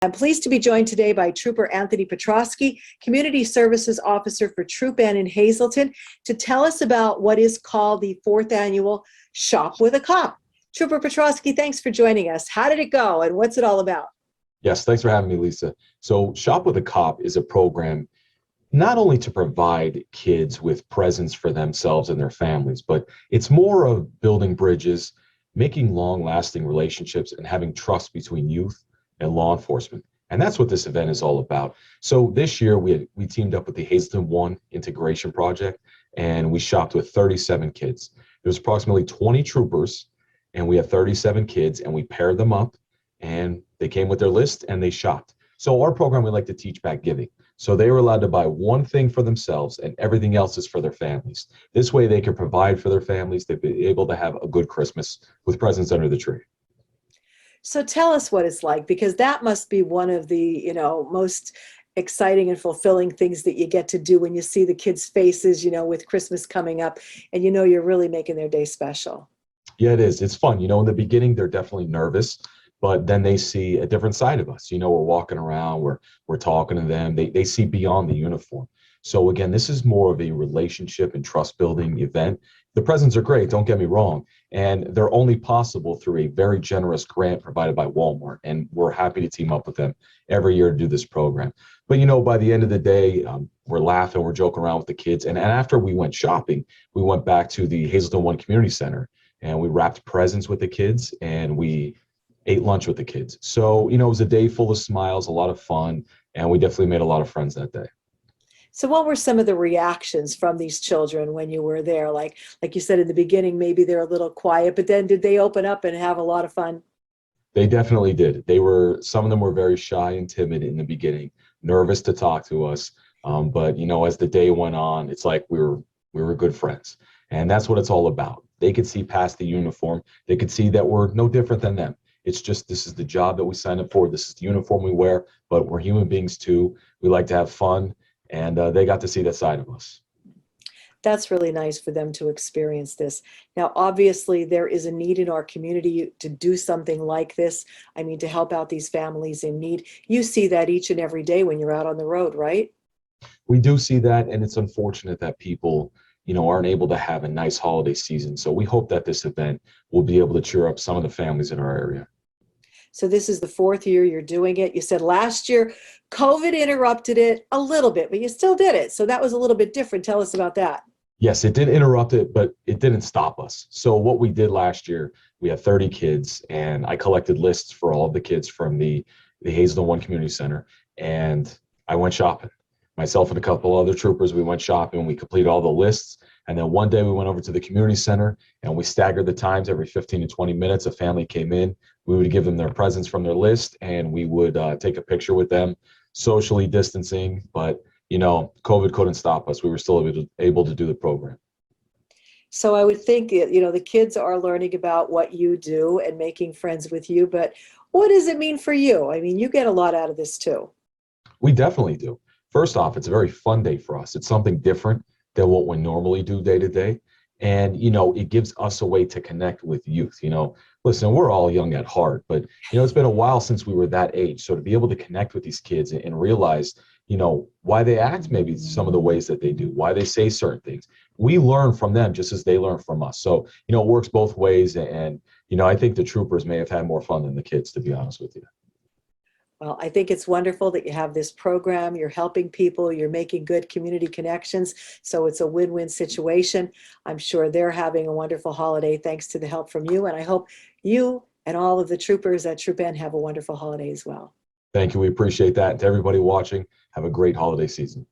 I'm pleased to be joined today by Trooper Anthony Petrosky, Community Services Officer for Troop N in Hazleton, to tell us about what is called the 4th annual Shop with a Cop. Trooper Petrosky, thanks for joining us. How did it go and what's it all about? Yes, thanks for having me, Lisa. So Shop with a Cop is a program not only to provide kids with presents for themselves and their families, but it's more of building bridges, making long-lasting relationships, and having trust between youth and law enforcement. And that's what this event is all about. So this year we teamed up with the Hazleton 1 Integration Project, and we shopped with 37 kids. There's approximately 20 troopers, and we have 37 kids, and we paired them up, and they came with their list and they shopped. So our program, we like to teach back giving. So they were allowed to buy one thing for themselves and everything else is for their families. This way they can provide for their families. They'd be able to have a good Christmas with presents under the tree. So tell us what it's like, because that must be one of the, most exciting and fulfilling things that you get to do when you see the kids' faces, with Christmas coming up, and you're really making their day special. Yeah, it is. It's fun. In the beginning, they're definitely nervous, but then they see a different side of us. We're walking around, we're talking to them. They see beyond the uniform. So again, this is more of a relationship and trust building event. The presents are great, don't get me wrong, and they're only possible through a very generous grant provided by Walmart, and we're happy to team up with them every year to do this program. But by the end of the day, we're laughing, we're joking around with the kids, and after we went shopping, we went back to the Hazleton 1 Community Center, and we wrapped presents with the kids, and we ate lunch with the kids. So, it was a day full of smiles, a lot of fun, and we definitely made a lot of friends that day. So what were some of the reactions from these children when you were there? Like you said in the beginning, maybe they're a little quiet, but then did they open up and have a lot of fun? They definitely did. Some of them were very shy and timid in the beginning, nervous to talk to us. But as the day went on, it's like we were good friends. And that's what it's all about. They could see past the uniform. They could see that we're no different than them. It's just, this is the job that we signed up for. This is the uniform we wear, but we're human beings too. We like to have fun, and they got to see that side of us. That's really nice for them to experience this. Now, obviously, there is a need in our community to do something like this. I mean, to help out these families in need. You see that each and every day when you're out on the road, right? We do see that, and it's unfortunate that people aren't able to have a nice holiday season. So we hope that this event will be able to cheer up some of the families in our area. So this is the 4th year you're doing it. You said last year COVID interrupted it a little bit, but you still did it. So that was a little bit different. Tell us about that. Yes, it did interrupt it, but it didn't stop us. So what we did last year, we had 30 kids, and I collected lists for all of the kids from the Hazleton 1 Community Center, and I went shopping. Myself and a couple other troopers, we went shopping, we completed all the lists, and then one day we went over to the community center and we staggered the times. Every 15 to 20 minutes, a family came in. We would give them their presents from their list, and we would take a picture with them, socially distancing, but COVID couldn't stop us. We were still able to do the program. So I would think, the kids are learning about what you do and making friends with you, but what does it mean for you? I mean, you get a lot out of this too. We definitely do. First off, it's a very fun day for us. It's something different than what we normally do day to day. And, it gives us a way to connect with youth. Listen, we're all young at heart, but, it's been a while since we were that age. So to be able to connect with these kids and realize, why they act maybe some of the ways that they do, why they say certain things. We learn from them just as they learn from us. So, it works both ways. And, I think the troopers may have had more fun than the kids, to be honest with you. Well, I think it's wonderful that you have this program. You're helping people. You're making good community connections. So it's a win-win situation. I'm sure they're having a wonderful holiday thanks to the help from you. And I hope you and all of the troopers at Troop N have a wonderful holiday as well. Thank you. We appreciate that. And to everybody watching, have a great holiday season.